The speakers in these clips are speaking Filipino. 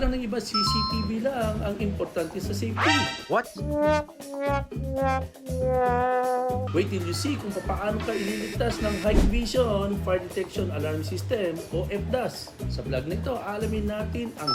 Akala ng iba CCTV lang ang importante sa safety. What? Wait till you see kung paano ka ililigtas ng Hikvision Fire Detection Alarm System o FDAS. Sa vlog nito, alamin natin ang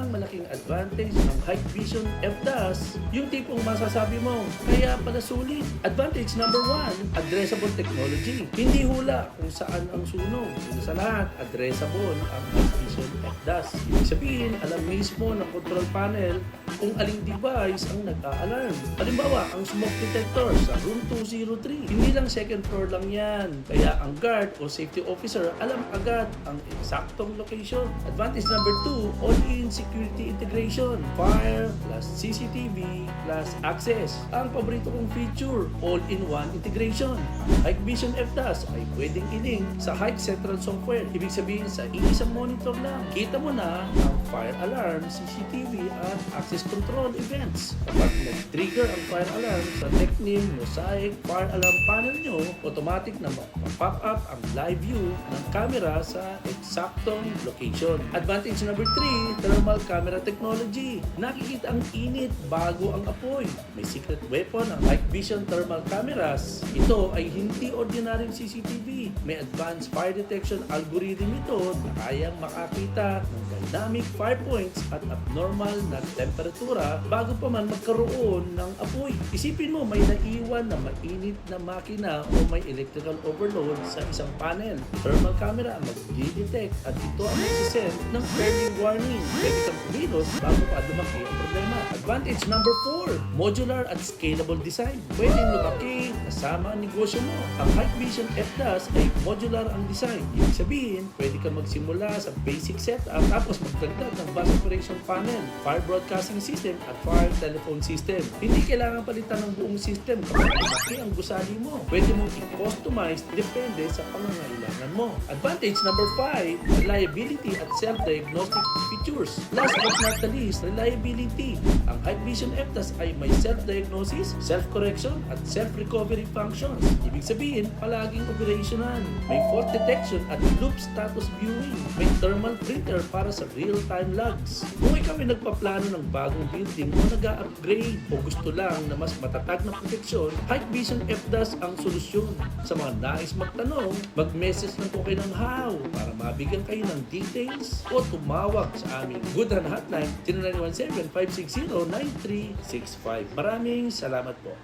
5 malaking advantage ng Hikvision FDAS, yung tipong masasabi mo, kaya pala sulit. Advantage number 1, addressable technology. Hindi hula kung saan ang sunog. Una sa lahat, addressable ang Hikvision FDAS. Ibig sabihin, alam mismo ng control panel kung aling device ang nag-a-alarm. Halimbawa, ang smoke detector sa room 203. Hindi lang second floor lang yan. Kaya ang guard o safety officer alam agad ang eksaktong location. Advantage number 2, all-in security integration. Fire plus CCTV plus access. Ang paborito kong feature, all-in-one integration. Ang Hikvision FDAS ay pwedeng i-link sa Hike Central Software. Ibig sabihin sa iisang monitor lang, kita mo na ang fire alarm, CCTV at access control events. Kapag nag-trigger ang fire alarm sa Technim Mosaic fire alarm panel nyo, automatic na mag-pop up ang live view ng camera sa eksaktong location. Advantage number 3, thermal camera technology. Nakikita ang init bago ang apoy. May secret weapon ang Hikvision thermal cameras. Ito ay hindi ordinaryong CCTV. May advanced fire detection algorithm ito na kayang makakita ng dynamic fire points at abnormal na temperatura bago pa man magkaroon ng apoy. Isipin mo, may naiwan na mainit na makina o may electrical overload sa isang panel. Thermal camera ang mag-detect at ito ang magsisend ng early warning. Pwede kang kumilos bago pa lumaki ang problema. Advantage number 4, modular at scalable design. Pwedeng lumaki kasama ang negosyo mo. Ang Hikvision FDAS ay modular ang design. Ibig sabihin, pwede kang magsimula sa basic setup tapos magdagdag ng bus operation panel, fire broadcasting system at fire telephone system. Hindi kailangan palitan ng buong system kapag lumaki ang gusali mo. Pwede mong i-customize depende sa pangangailangan mo. Advantage number 5, reliability at self-diagnostic features. Last but not the least, reliability. Ang Hikvision FDAS ay may self-diagnosis, self-correction at self-recovery functions. Ibig sabihin, palaging operational. May fault detection at loop status viewing. May thermal printer para sa real-time logs. Kung ikaw ay nagpaplano ng bagong building o nag-upgrade o gusto lang na mas matatag na proteksyon, Hikvision FDAS ang solusyon. Sa mga nais magtanong, mag-message lang po kayo ng how para mabigyan kayo ng details o tumawag sa aming Good Hand Hotline 0917-560-9365. Maraming salamat po.